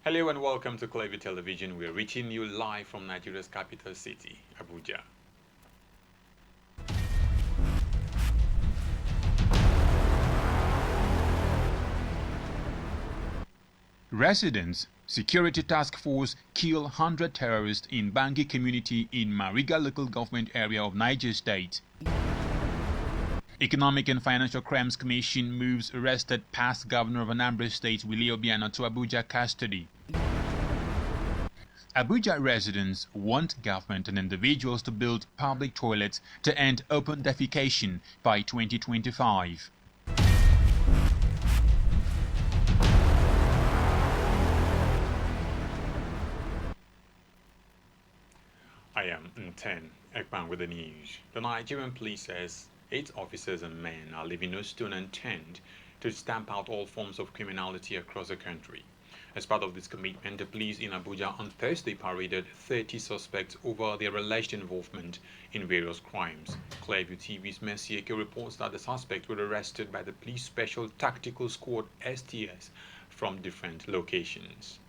Hello and welcome to Clever Television. We're reaching you live from Nigeria's capital city, Abuja. Residents, Security Task Force kill 100 terrorists in Bangi community in Mariga local government area of Niger State. Economic and Financial Crimes Commission moves arrested past governor of Anambra State Willie Obiano to Abuja custody. Abuja residents want government and individuals to build public toilets to end open defecation by 2025. I am Nten Ekpan with the news. The Nigerian police says its officers and men are leaving no stone unturned to stamp out all forms of criminality across the country. As part of this commitment, the police in Abuja on Thursday paraded 30 suspects over their alleged involvement in various crimes. Clearview TV's Mercy Eke reports that the suspects were arrested by the Police Special Tactical Squad STS from different locations.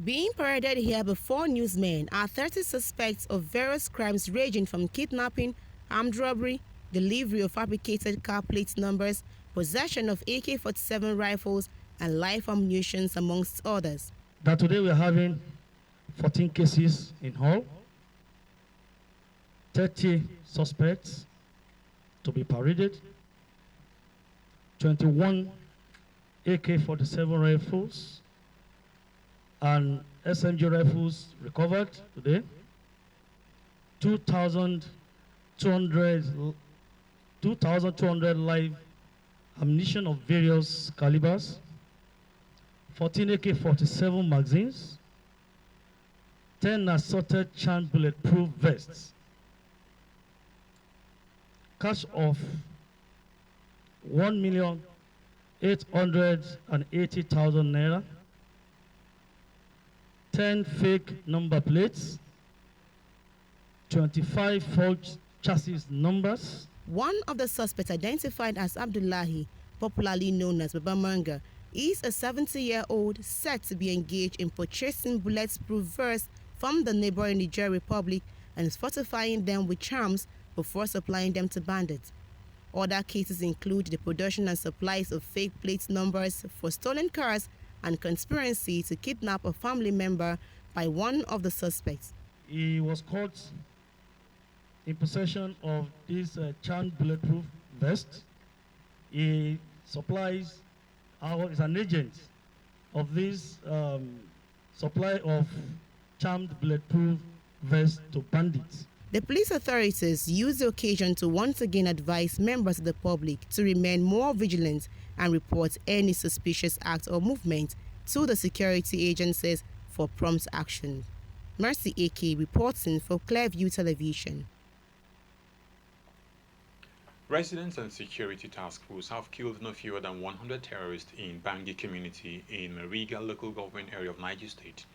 Being paraded here before newsmen are 30 suspects of various crimes ranging from kidnapping, armed robbery, delivery of fabricated car plate numbers, possession of AK-47 rifles, and live ammunition, amongst others. That today we are having 14 cases in all, 30 suspects to be paraded, 21 AK-47 rifles, and SMG rifles recovered today, 2,200 live ammunition of various calibers, 14 AK-47 magazines, 10 assorted charged bulletproof vests, cash of 1,880,000 naira, 10 fake number plates, 25 forged chassis numbers. One of the suspects, identified as Abdullahi, popularly known as Baba Manga, is a 70-year-old said to be engaged in purchasing bulletproof vests from the neighboring Niger Republic and fortifying them with charms before supplying them to bandits. Other cases include the production and supplies of fake plate numbers for stolen cars and conspiracy to kidnap a family member by one of the suspects. He was caught in possession of this charmed bulletproof vest. He supplies, is an agent of this supply of charmed bulletproof vest to bandits. The police authorities used the occasion to once again advise members of the public to remain more vigilant and report any suspicious act or movement to the security agencies for prompt action. Mercy Eke reporting for Clearview Television. Residents and security task force have killed no fewer than 100 terrorists in Bangi community in Mariga local government area of Niger State.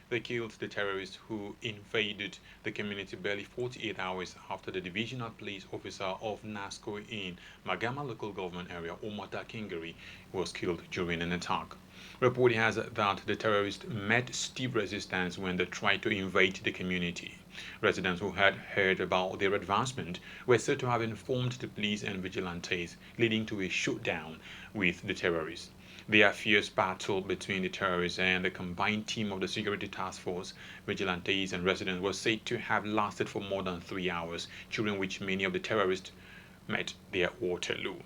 They killed the terrorists who invaded the community barely 48 hours after the divisional police officer of NASCO in Magama local government area, Omata Kingari, was killed during an attack. Report has that the terrorists met steep resistance when they tried to invade the community. Residents who had heard about their advancement were said to have informed the police and vigilantes, leading to a showdown with the terrorists. The fierce battle between the terrorists and the combined team of the security task force, vigilantes and residents was said to have lasted for more than 3 hours, during which many of the terrorists met their Waterloo.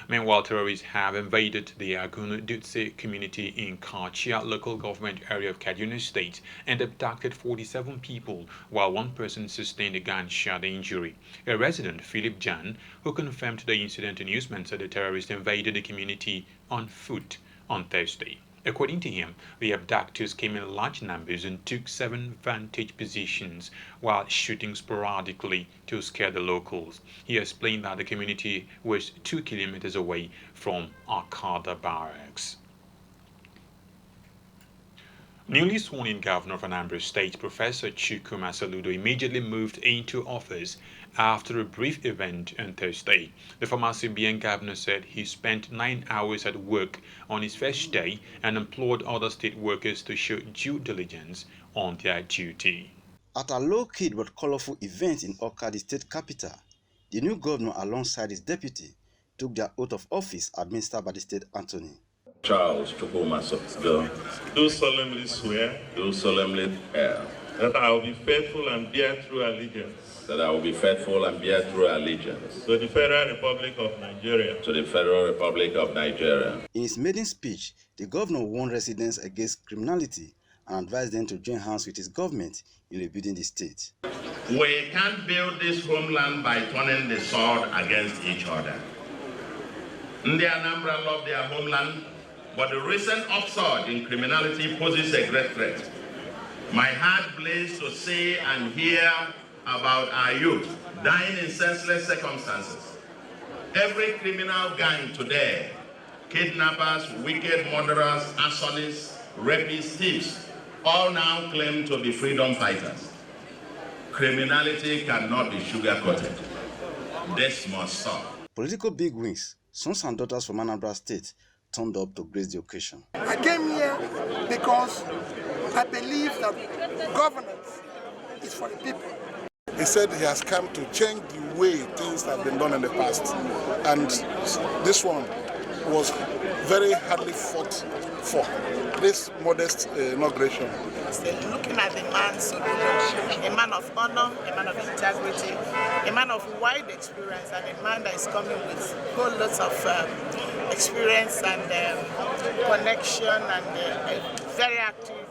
Meanwhile, terrorists have invaded the Agunu Dutse community in Kachia local government area of Kaduna State and abducted 47 people, while one person sustained a gunshot injury. A resident, Philip Jan, who confirmed the incident to newsmen, said the terrorists invaded the community on foot on Thursday. According to him, the abductors came in large numbers and took 7 vantage positions while shooting sporadically to scare the locals. He explained that the community was 2 kilometers away from Akada Barracks. Newly sworn-in governor of Anambra State, Professor Chukwuma Soludo, immediately moved into office after a brief event on Thursday. The former CBN governor said he spent 9 hours at work on his first day and implored other state workers to show due diligence on their duty. At a low-key but colorful event in Awka, the state capital, the new governor alongside his deputy took their oath of office administered by the state attorney. Charles Chukwumasilo, do solemnly swear, do solemnly swear that I will be faithful and bear true allegiance. That I will be faithful and bear true allegiance. To the Federal Republic of Nigeria. To the Federal Republic of Nigeria. In his maiden speech, the governor warned residents against criminality and advised them to join hands with his government in rebuilding the state. We can't build this homeland by turning the sword against each other. The Anambra love their homeland, but the recent upsurge in criminality poses a great threat. My heart bleeds to see and hear about our youth dying in senseless circumstances. Every criminal gang today, kidnappers, wicked murderers, arsonists, rapists, thieves, all now claim to be freedom fighters. Criminality cannot be sugar-coated. This must stop. Political bigwigs, sons and daughters from Abia State, turned up to grace the occasion. I came here because I believe that governance is for the people. He said he has come to change the way things have been done in the past. And this one was very hardly fought for, this modest inauguration. Looking at the man's a man of honor, a man of integrity, a man of wide experience, and a man that is coming with whole lots of experience and connection, and very active,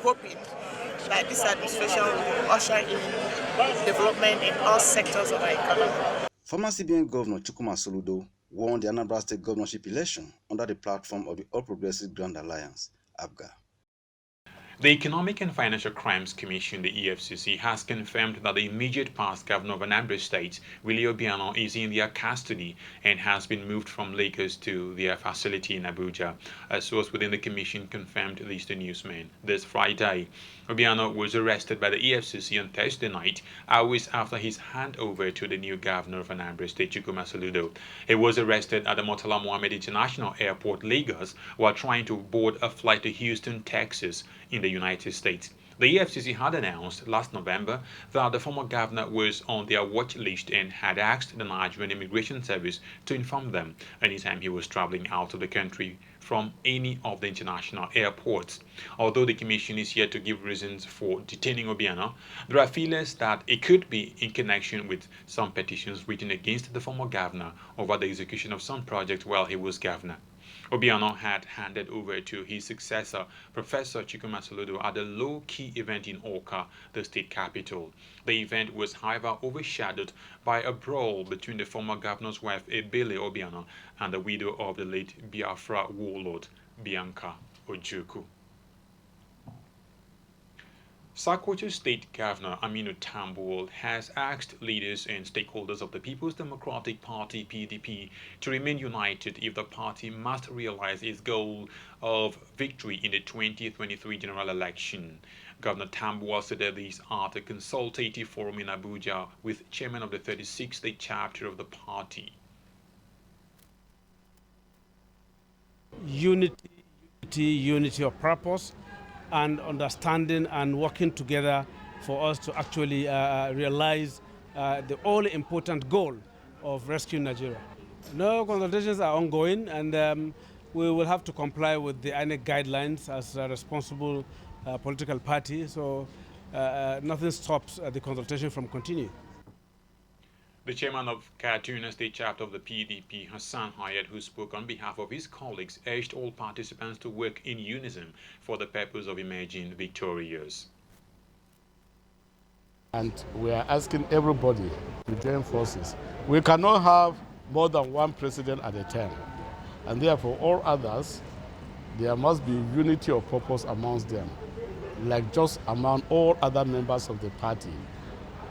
hoping that this administration will usher in development in all sectors of our economy. Former CBN Governor Chukwumasilo won the Anambra State governorship election under the platform of the All Progressive Grand Alliance, ABGA. The Economic and Financial Crimes Commission, the EFCC, has confirmed that the immediate past governor of Anambra State, Willie Obiano, is in their custody and has been moved from Lagos to their facility in Abuja. A source within the commission confirmed this to newsmen this Friday. Obiano was arrested by the EFCC on Thursday night, hours after his handover to the new governor of Anambra State, Chukwumasilo. He was arrested at the Murtala Mohammed International Airport, Lagos, while trying to board a flight to Houston, Texas, in the United States. The EFCC had announced last November that the former governor was on their watch list and had asked the Nigerian Immigration Service to inform them anytime he was traveling out of the country from any of the international airports. Although the commission is yet to give reasons for detaining Obiano, there are feelers that it could be in connection with some petitions written against the former governor over the execution of some projects while he was governor. Obiano had handed over to his successor, Professor Chukwumasilo, at a low-key event in Awka, the state capital. The event was, however, overshadowed by a brawl between the former governor's wife, Ebele Obiano, and the widow of the late Biafra warlord, Bianca Ojukwu. Sokoto State Governor Aminu Tambuwal has asked leaders and stakeholders of the People's Democratic Party (PDP) to remain united if the party must realize its goal of victory in the 2023 general election. Governor Tambuwal said this at a consultative forum in Abuja with chairman of the 36th state chapter of the party. Unity of purpose, and understanding and working together for us to actually realize the all-important goal of rescuing Nigeria. No, consultations are ongoing, and we will have to comply with the INEC guidelines as a responsible political party, so nothing stops the consultation from continuing. The chairman of Kaduna State Chapter of the PDP, Hassan Hayat, who spoke on behalf of his colleagues, urged all participants to work in unison for the purpose of emerging victorious. And we are asking everybody to join forces. We cannot have more than one president at a time. And therefore, all others, there must be unity of purpose amongst them, like just among all other members of the party.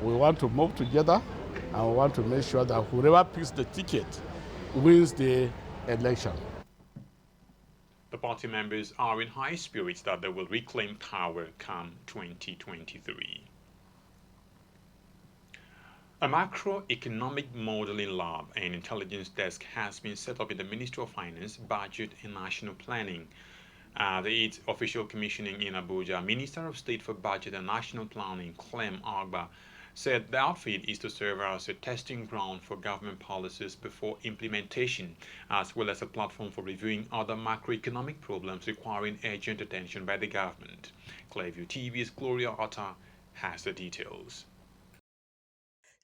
We want to move together, and we want to make sure that whoever picks the ticket wins the election. The party members are in high spirits that they will reclaim power come 2023. A macroeconomic modeling lab and intelligence desk has been set up in the Ministry of Finance, Budget and National Planning. The 8th official commissioning in Abuja, Minister of State for Budget and National Planning, Anambra, said the outfit is to serve as a testing ground for government policies before implementation, as well as a platform for reviewing other macroeconomic problems requiring urgent attention by the government. Clearview TV's Gloria Otta has the details.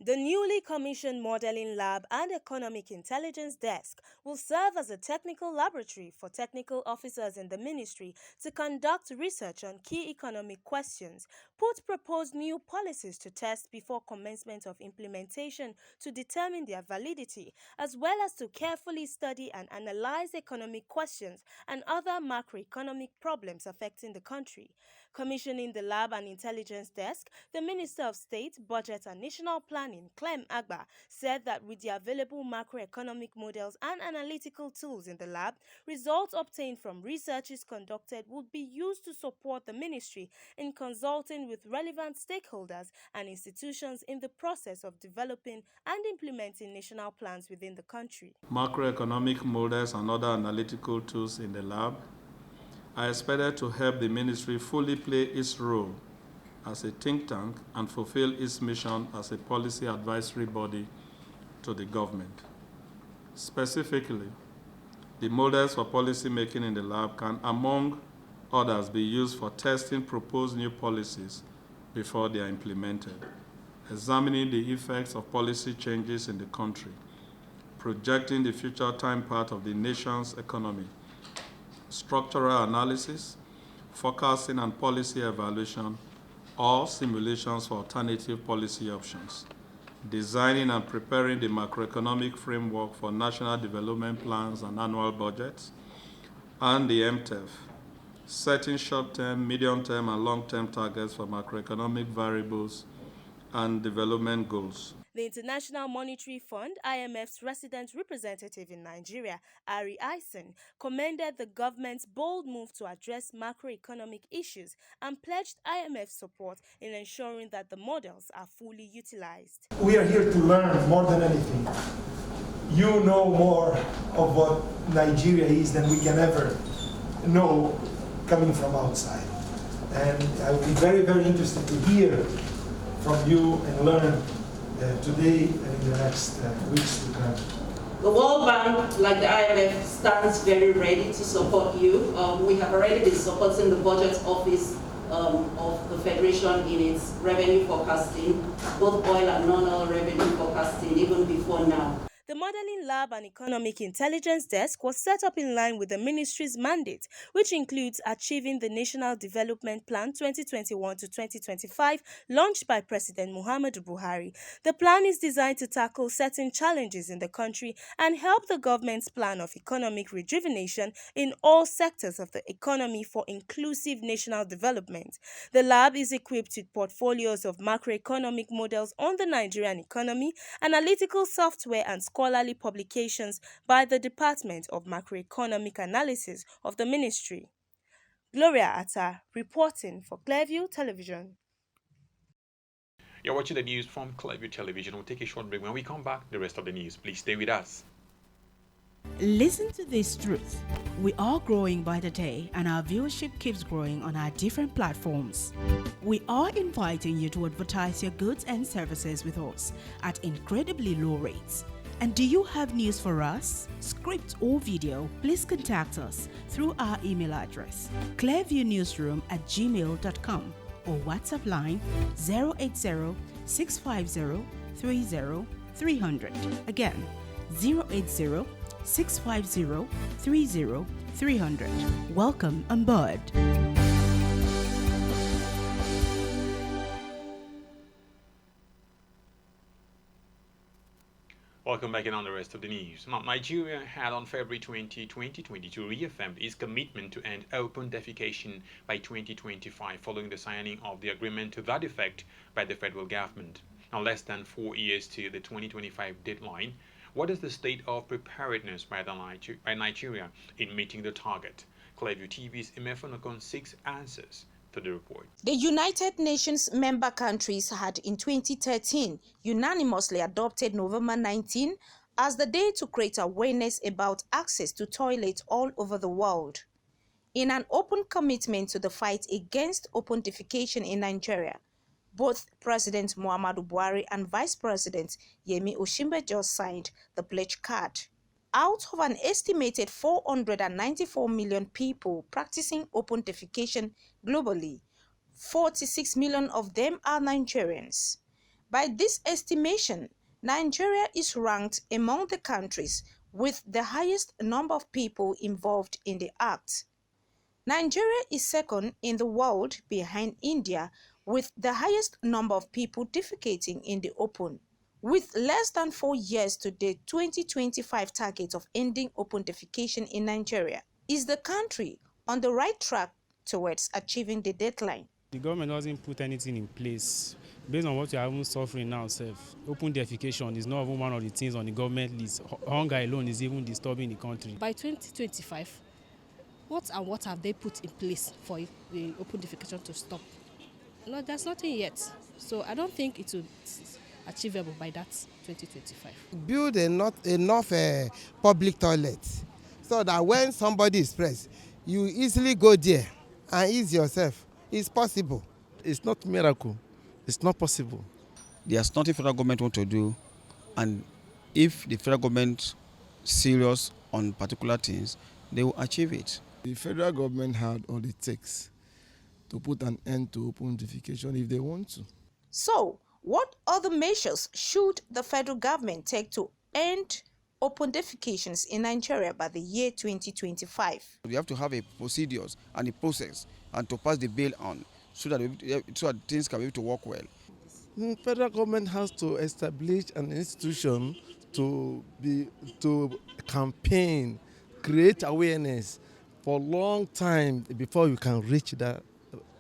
The newly commissioned Modeling Lab and Economic Intelligence Desk will serve as a technical laboratory for technical officers in the ministry to conduct research on key economic questions, put proposed new policies to test before commencement of implementation to determine their validity, as well as to carefully study and analyze economic questions and other macroeconomic problems affecting the country. Commissioning the Lab and Intelligence Desk, the Minister of State, Budget and National Planning, Anambra, said that with the available macroeconomic models and analytical tools in the lab, results obtained from researches conducted would be used to support the ministry in consulting with relevant stakeholders and institutions in the process of developing and implementing national plans within the country. Macroeconomic models and other analytical tools in the lab are expected to help the ministry fully play its role as a think tank and fulfill its mission as a policy advisory body to the government. Specifically, the models for policy making in the lab can, among others, be used for testing proposed new policies before they are implemented, examining the effects of policy changes in the country, projecting the future time path of the nation's economy, structural analysis, forecasting and policy evaluation, or simulations for alternative policy options, designing and preparing the macroeconomic framework for national development plans and annual budgets, and the MTEF, setting short-term, medium-term, and long-term targets for macroeconomic variables and development goals. The International Monetary Fund, IMF's resident representative in Nigeria, Ari Eisen, commended the government's bold move to address macroeconomic issues and pledged IMF support in ensuring that the models are fully utilized. We are here to learn more than anything. You know more of what Nigeria is than we can ever know coming from outside. And I would be very, very interested to hear from you and learn today and in the next weeks to come. The World Bank, like the IMF, stands very ready to support you. We have already been supporting the Budget Office of the Federation in its revenue forecasting, both oil and non-oil revenue forecasting, even before now. The Modeling Lab and Economic Intelligence Desk was set up in line with the ministry's mandate, which includes achieving the National Development Plan 2021 to 2025, launched by President Muhammadu Buhari. The plan is designed to tackle certain challenges in the country and help the government's plan of economic rejuvenation in all sectors of the economy for inclusive national development. The lab is equipped with portfolios of macroeconomic models on the Nigerian economy, analytical software, and scholarly publications by the Department of Macroeconomic Analysis of the Ministry. Gloria Atta, reporting for Clearview Television. You're watching the news from Clearview Television. We'll take a short break. When we come back, the rest of the news. Please stay with us. Listen to this truth. We are growing by the day, and our viewership keeps growing on our different platforms. We are inviting you to advertise your goods and services with us at incredibly low rates. And do you have news for us? Script or video? Please contact us through our email address, clearviewnewsroom@gmail.com, or WhatsApp line 080-650-30-300. Again, 080-650-30-300. Welcome on board. Welcome back in on the rest of the news. Now, Nigeria had on February 20, 2022 reaffirmed its commitment to end open defecation by 2025 following the signing of the agreement to that effect by the federal government. Now, less than 4 years to the 2025 deadline, what is the state of preparedness by Nigeria in meeting the target? Clearview TV's Emefonokon 6 answers to the report. The United Nations member countries had in 2013 unanimously adopted November 19 as the day to create awareness about access to toilets all over the world. In an open commitment to the fight against open defecation in Nigeria, both President Muhammadu Buhari and Vice President Yemi Osinbajo signed the pledge card. Out of an estimated 494 million people practicing open defecation globally, 46 million of them are Nigerians. By this estimation, Nigeria is ranked among the countries with the highest number of people involved in the act. Nigeria is second in the world behind India with the highest number of people defecating in the open. With less than 4 years to the 2025 target of ending open defecation in Nigeria, is the country on the right track towards achieving the deadline? The government doesn't put anything in place. Based on what we are even suffering now, open defecation is not even one of the things on the government list. Hunger alone is even disturbing the country. By 2025, what have they put in place for the open defecation to stop? No, there's nothing yet. So I don't think it will be achievable by that 2025. Build enough public toilets so that when somebody is pressed, you easily go there and ease yourself. It's possible. It's not a miracle. It's not possible. There's nothing federal government want to do, and if the federal government serious on particular things, they will achieve it. The federal government had all it takes to put an end to open defecation if they want to. So, what other measures should the federal government take to end open defecations in Nigeria by the year 2025? We have to have a procedures and a process and to pass the bill on so that things can be able to work well. The federal government has to establish an institution to campaign, create awareness for a long time before you can reach that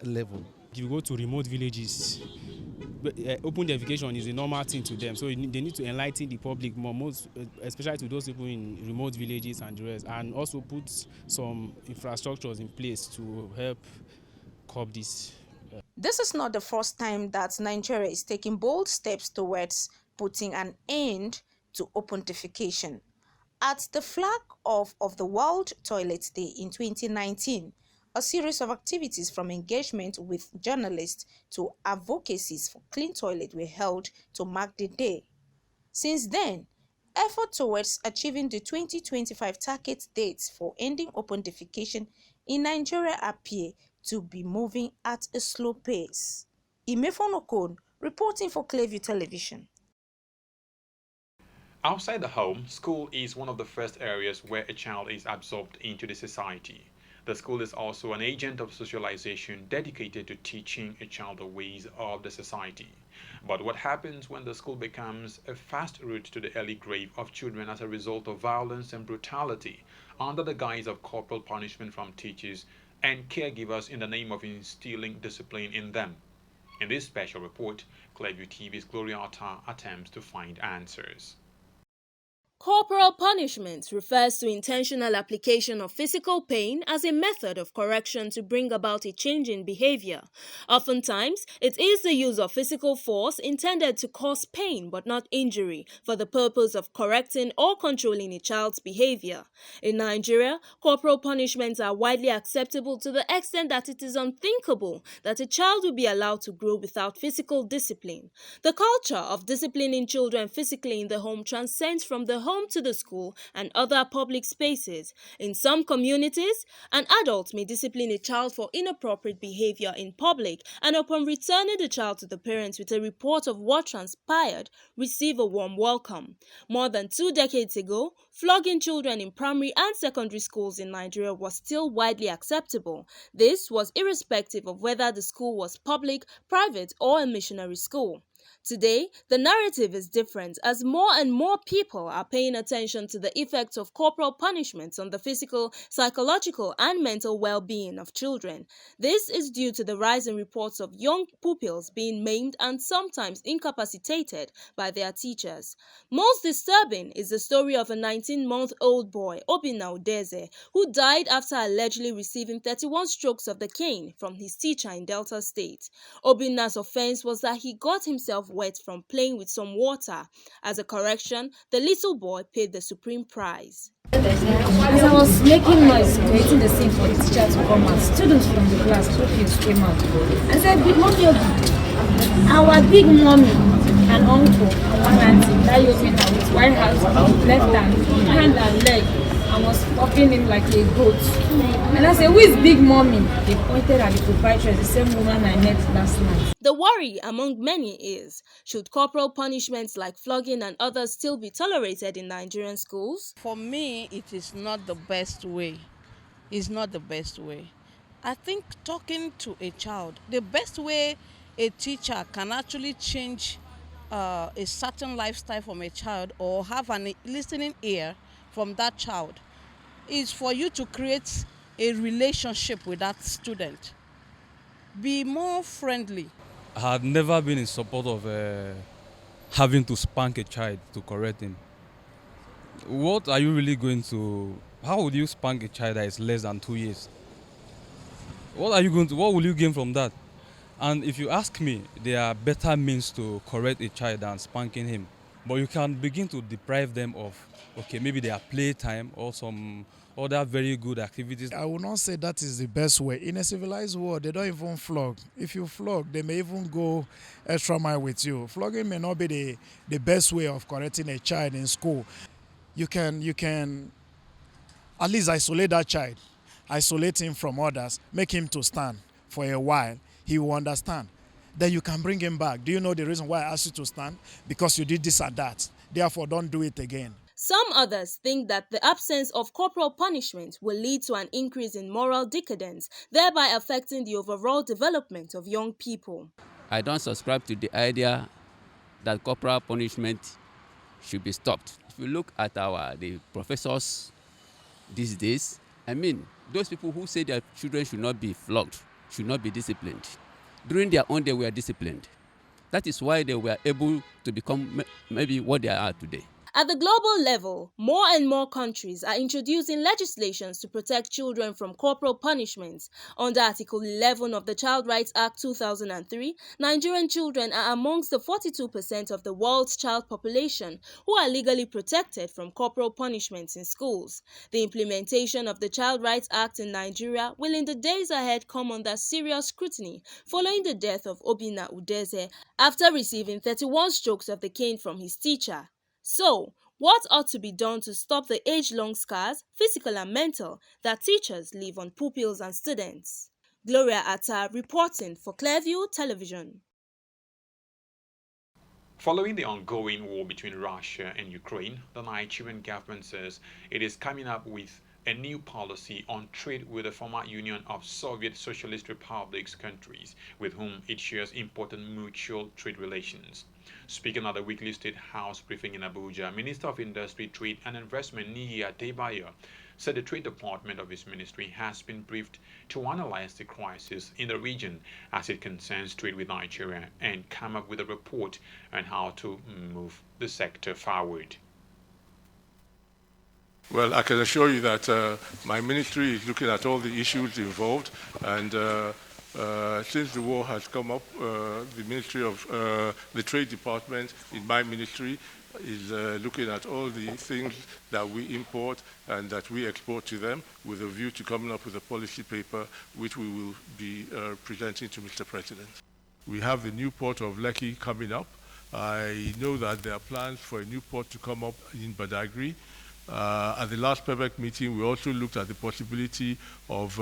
level. If you go to remote villages, open defecation is a normal thing to them, so they need to enlighten the public more, especially to those people in remote villages and the rest, and also put some infrastructures in place to help curb this. This is not the first time that Nigeria is taking bold steps towards putting an end to open defecation. At the flag off of the World Toilet Day in 2019, a series of activities from engagement with journalists to advocacies for clean toilets were held to mark the day. Since then, efforts towards achieving the 2025 target dates for ending open defecation in Nigeria appear to be moving at a slow pace. Imefonokon, reporting for Clearview Television. Outside the home, school is one of the first areas where a child is absorbed into the society. The school is also an agent of socialization dedicated to teaching a child the ways of the society. But what happens when the school becomes a fast route to the early grave of children as a result of violence and brutality under the guise of corporal punishment from teachers and caregivers in the name of instilling discipline in them? In this special report, Clearview TV's Gloria Atta attempts to find answers. Corporal punishment refers to intentional application of physical pain as a method of correction to bring about a change in behavior. Oftentimes, it is the use of physical force intended to cause pain but not injury for the purpose of correcting or controlling a child's behavior. In Nigeria, corporal punishments are widely acceptable to the extent that it is unthinkable that a child will be allowed to grow without physical discipline. The culture of disciplining children physically in the home transcends from the home to the school and other public spaces. In some communities, an adult may discipline a child for inappropriate behavior in public and upon returning the child to the parents with a report of what transpired, receive a warm welcome. More than 2 decades ago, flogging children in primary and secondary schools in Nigeria was still widely acceptable. This was irrespective of whether the school was public, private, or a missionary school. Today, the narrative is different as more and more people are paying attention to the effects of corporal punishments on the physical, psychological, and mental well-being of children. This is due to the rise in reports of young pupils being maimed and sometimes incapacitated by their teachers. Most disturbing is the story of a 19-month-old boy, Obinna Udeze, who died after allegedly receiving 31 strokes of the cane from his teacher in Delta State. Obinna's offense was that he got himself wet from playing with some water. As a correction, the little boy paid the supreme price. As I was making noise, creating the scene for the teacher to come out, students from the class, pupils came out and said, "Big mommy, our big mommy and uncle and one auntie that used me with one hand, left hand and leg, and was popping him like a goat." And I said, "Who is big mommy?" They pointed at the proprietress, the same woman I met last night. The worry among many is, should corporal punishments like flogging and others still be tolerated in Nigerian schools? For me, it is not the best way. It's not the best way. I think talking to a child, the best way a teacher can actually change a certain lifestyle from a child or have an listening ear from that child is for you to create a relationship with that student. Be more friendly. I had never been in support of having to spank a child to correct him. What are you really going to... How would you spank a child that is less than 2 years? What will you gain from that? And if you ask me, there are better means to correct a child than spanking him. But you can begin to deprive them of, okay, maybe their playtime or some other very good activities. I will not say that is the best way. In a civilized world, they don't even flog. If you flog, they may even go extra mile with you. Flogging may not be the best way of correcting a child in school. You can at least isolate that child, isolate him from others, make him to stand for a while. He will understand. Then you can bring him back. Do you know the reason why I asked you to stand? Because you did this and that. Therefore, don't do it again. Some others think that the absence of corporal punishment will lead to an increase in moral decadence, thereby affecting the overall development of young people. I don't subscribe to the idea that corporal punishment should be stopped. If you look at the professors these days, I mean, those people who say their children should not be flogged, should not be disciplined, during their own they were disciplined. That is why they were able to become maybe what they are today. At the global level, more and more countries are introducing legislations to protect children from corporal punishments. Under Article 11 of the Child Rights Act 2003, Nigerian children are amongst the 42% of the world's child population who are legally protected from corporal punishments in schools. The implementation of the Child Rights Act in Nigeria will in the days ahead come under serious scrutiny following the death of Obinna Udeze after receiving 31 strokes of the cane from his teacher. So, what ought to be done to stop the age-long scars, physical and mental, that teachers leave on pupils and students? Gloria Atta reporting for Clearview Television. Following the ongoing war between Russia and Ukraine, the Nigerian government says it is coming up with a new policy on trade with the former Union of Soviet Socialist Republics countries with whom it shares important mutual trade relations. Speaking at the weekly State House briefing in Abuja, Minister of Industry, Trade and Investment Niyi Adebayo said the Trade Department of his ministry has been briefed to analyze the crisis in the region as it concerns trade with Nigeria and come up with a report on how to move the sector forward. Well, I can assure you that my ministry is looking at all the issues involved, and since the war has come up, the Ministry of the Trade Department in my ministry is looking at all the things that we import and that we export to them with a view to coming up with a policy paper which we will be presenting to Mr. President. We have the new port of Lekki coming up. I know that there are plans for a new port to come up in Badagry. At the last PEBEC meeting, we also looked at the possibility of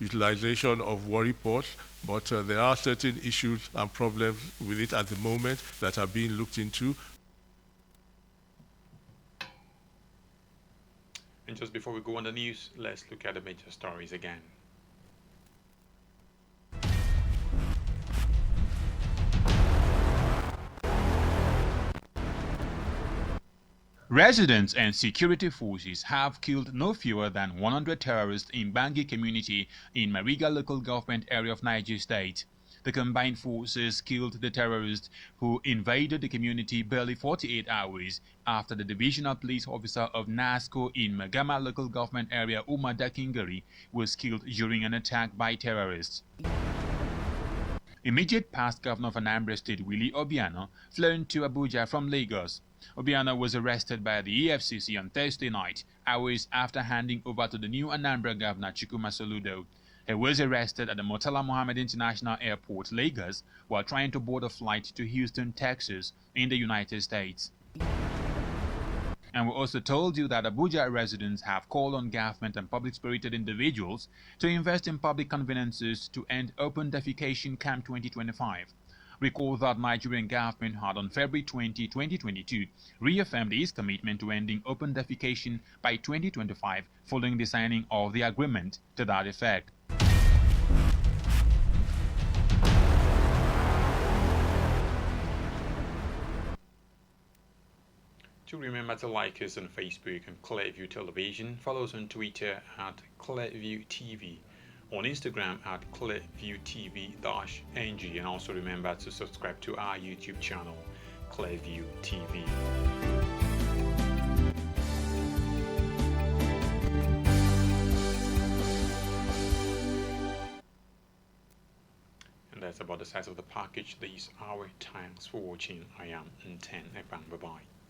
utilization of Warri ports, but there are certain issues and problems with it at the moment that are being looked into. And just before we go on the news, let's look at the major stories again. Residents and security forces have killed no fewer than 100 terrorists in Bangui community in Mariga local government area of Niger State. The combined forces killed the terrorists who invaded the community barely 48 hours after the divisional police officer of NASCO in Magama local government area Umar Dakingari was killed during an attack by terrorists. Immediate past governor of Anambra State Willie Obiano flown to Abuja from Lagos. Obiano was arrested by the EFCC on Thursday night, hours after handing over to the new Anambra governor Chikuma Soludo. He was arrested at the Murtala Mohammed International Airport, Lagos, while trying to board a flight to Houston, Texas, in the United States. And we also told you that Abuja residents have called on government and public-spirited individuals to invest in public conveniences to end open defecation camp 2025. Recall that Nigerian government had on February 20, 2022 reaffirmed its commitment to ending open defecation by 2025 following the signing of the agreement to that effect. Do remember to like us on Facebook and Clearview Television, follow us on Twitter at Clearview TV, on Instagram at ClearviewTV-NG, and also remember to subscribe to our YouTube channel, Clearview TV. And that's about the size of the package this hour. Thanks for watching. I am Nten Ekpan. Bye-bye.